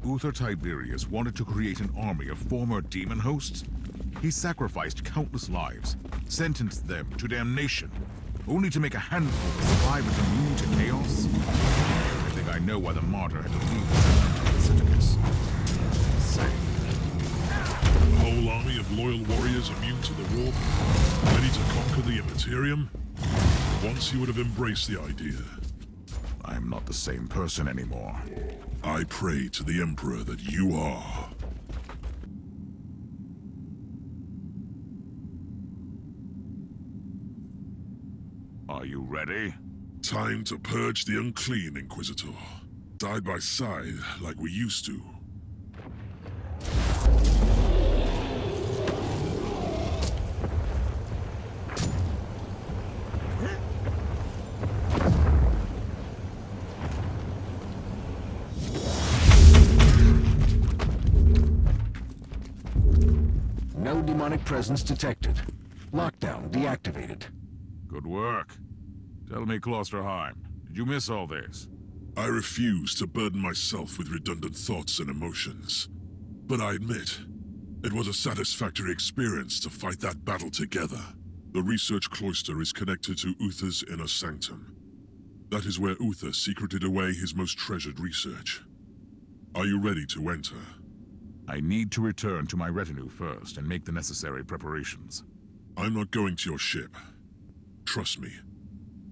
Uther Tiberius wanted to create an army of former demon hosts. He sacrificed countless lives, sentenced them to damnation, only to make a handful of survivors immune to chaos. I think I know why the martyr had to leave the Syndicus. Insane. A whole army of loyal warriors immune to the warp, ready to conquer the Imperium? Once you would have embraced the idea. I am not the same person anymore. I pray to the Emperor that you are. Are you ready? Time to purge the unclean, Inquisitor. Side by side, like we used to. No demonic presence detected. Lockdown deactivated. Good work. Tell me, Klosterheim, did you miss all this? I refuse to burden myself with redundant thoughts and emotions. But I admit, it was a satisfactory experience to fight that battle together. The research cloister is connected to Uther's inner sanctum. That is where Uther secreted away his most treasured research. Are you ready to enter? I need to return to my retinue first and make the necessary preparations. I'm not going to your ship. Trust me.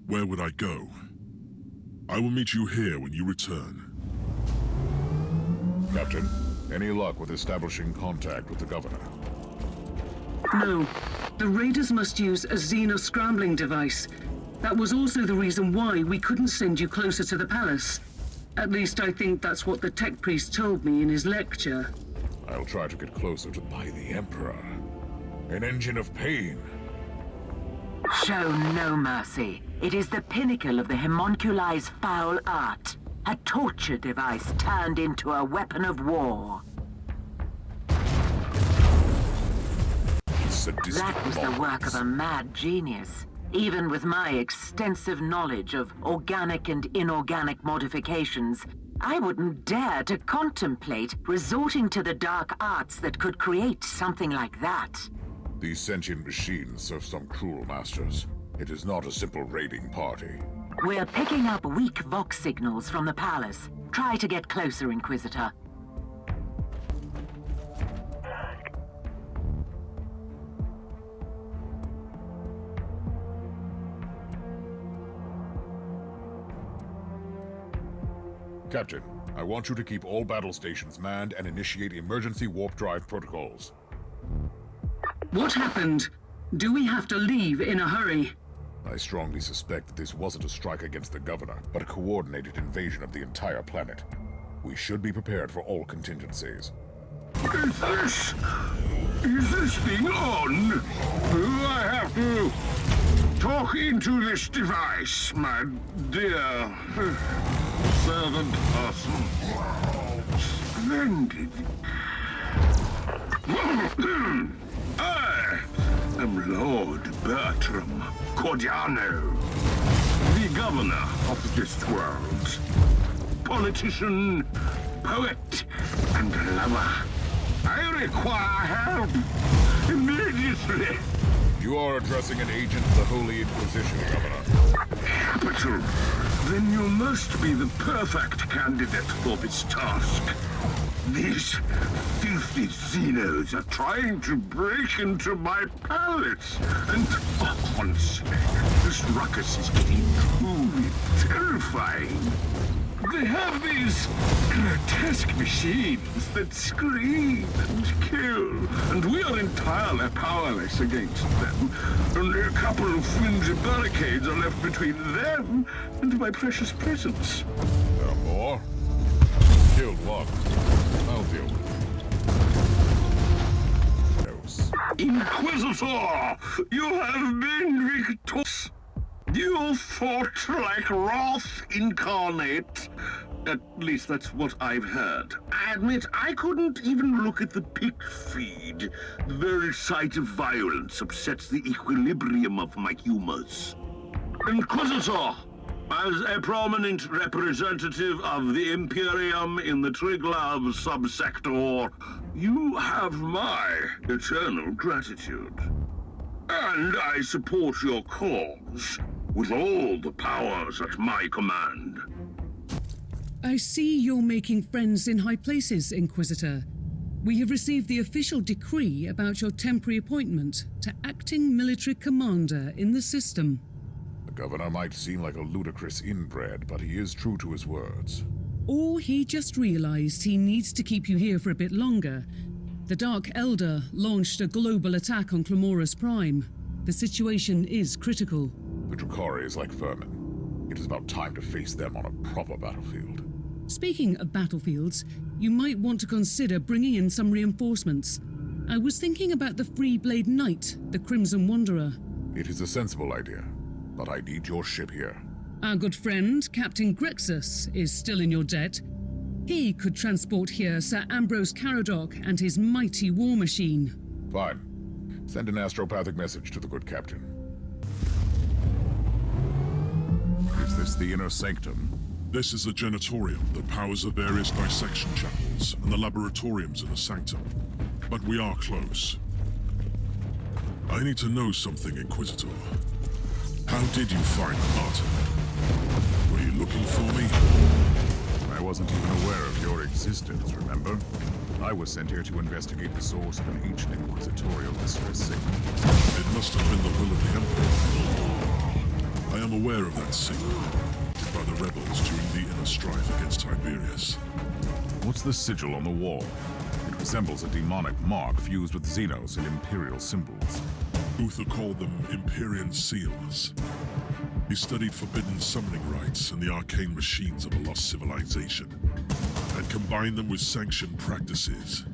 Where would I go? I will meet you here when you return. Captain, any luck with establishing contact with the governor? No. The raiders must use a xeno-scrambling device. That was also the reason why we couldn't send you closer to the palace. At least I think that's what the tech priest told me in his lecture. I'll try to get closer to by the Emperor. An engine of pain. Show no mercy. It is the pinnacle of the homunculi's foul art. A torture device turned into a weapon of war. That was the work of a mad genius. Even with my extensive knowledge of organic and inorganic modifications, I wouldn't dare to contemplate resorting to the dark arts that could create something like that. These sentient machines serve some cruel masters. It is not a simple raiding party. We're picking up weak Vox signals from the palace. Try to get closer, Inquisitor. Captain, I want you to keep all battle stations manned and initiate emergency warp drive protocols. What happened? Do we have to leave in a hurry? I strongly suspect that this wasn't a strike against the governor, but a coordinated invasion of the entire planet. We should be prepared for all contingencies. Is this thing on? Do I have to talk into this device, my dear servant person? Splendid. I am Lord Bertram Cordiano, the governor of this world. Politician, poet, and lover. I require help immediately. You are addressing an agent of the Holy Inquisition, Governor. Capital. Then you must be the perfect candidate for this task. These filthy Xenos are trying to break into my palace, and honestly, this ruckus is getting truly terrifying. They have these grotesque machines that scream and kill, and we are entirely powerless against them. Only a couple of flimsy barricades are left between them and my precious presence. There are more? Killed one. I'll deal with it. Inquisitor, you have been victorious. You fought like Wrath incarnate. At least that's what I've heard. I admit I couldn't even look at the pick feed. The very sight of violence upsets the equilibrium of my humors. Inquisitor, As a prominent representative of the Imperium in the Triglav subsector, you have my eternal gratitude. And I support your cause with all the powers at my command. I see you're making friends in high places, Inquisitor. We have received the official decree about your temporary appointment to acting military commander in the system. The governor might seem like a ludicrous inbred, but he is true to his words. Or he just realized he needs to keep you here for a bit longer. The Dark Elder launched a global attack on Clamoris Prime. The situation is critical. The Dracari is like vermin. It is about time to face them on a proper battlefield. Speaking of battlefields, you might want to consider bringing in some reinforcements. I was thinking about the Free Blade Knight, the Crimson Wanderer. It is a sensible idea, but I need your ship here. Our good friend, Captain Grexus, is still in your debt. He could transport here Sir Ambrose Caradoc and his mighty war machine. Fine. Send an astropathic message to the good captain. Is this the inner sanctum? This is the genitorium that powers the various dissection chapels and the laboratoriums in the sanctum. But we are close. I need to know something, Inquisitor. How did you find the martyr? Were you looking for me? I wasn't even aware of your existence, remember? I was sent here to investigate the source of an ancient inquisitorial distress signal. It must have been the will of the Emperor. I am aware of that signal, by the rebels during the inner strife against Tiberius. What's the sigil on the wall? It resembles a demonic mark fused with Xenos and Imperial symbols. Uther called them Empyrean seals. He studied forbidden summoning rites and the arcane machines of a lost civilization, and combined them with sanctioned practices.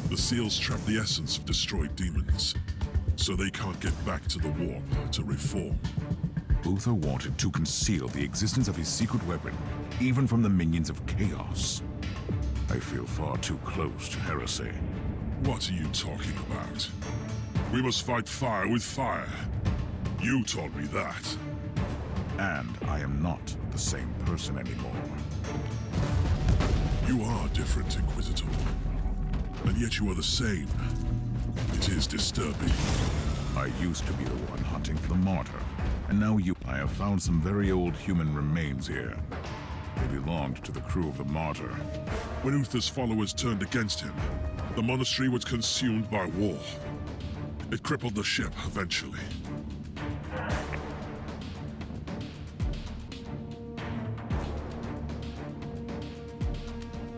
The seals trap the essence of destroyed demons, so they can't get back to the warp to reform. Uther wanted to conceal the existence of his secret weapon, even from the minions of Chaos. I feel far too close to heresy. What are you talking about? We must fight fire with fire. You taught me that. And I am not the same person anymore. You are different, Inquisitor. And yet you are the same. It is disturbing. I used to be the one hunting for the martyr, and now I have found some very old human remains here. They belonged to the crew of the martyr. When Uther's followers turned against him, the monastery was consumed by war. It crippled the ship eventually.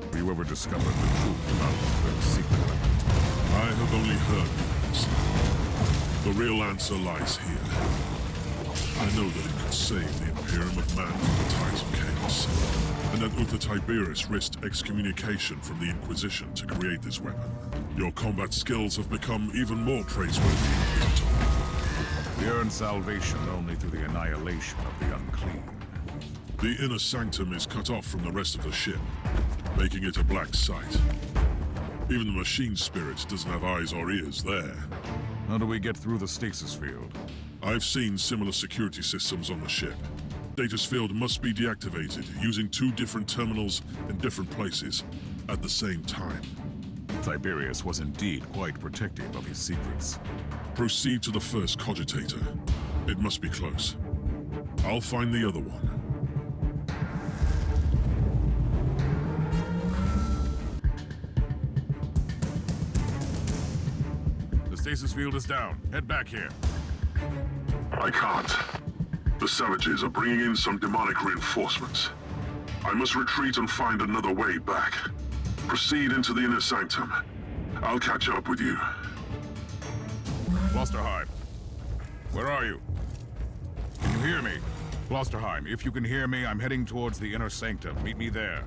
Have you ever discovered the truth about Uther's secret weapon? I have only heard rumors. The real answer lies here. I know that it could save the Imperium of Man from the tides of chaos, and that Uther Tiberius risked excommunication from the Inquisition to create this weapon. Your combat skills have become even more praiseworthy, Inquisitor. We earn salvation only through the annihilation of the unclean. The inner sanctum is cut off from the rest of the ship, making it a black site. Even the machine spirit doesn't have eyes or ears there. How do we get through the stasis field? I've seen similar security systems on the ship. Data's field must be deactivated using 2 different terminals in different places at the same time. Tiberius was indeed quite protective of his secrets. Proceed to the first cogitator. It must be close. I'll find the other one. The stasis field is down. Head back here. I can't. The savages are bringing in some demonic reinforcements. I must retreat and find another way back. Proceed into the inner sanctum. I'll catch up with you. Klosterheim. Where are you? Can you hear me? Klosterheim, if you can hear me, I'm heading towards the inner sanctum. Meet me there.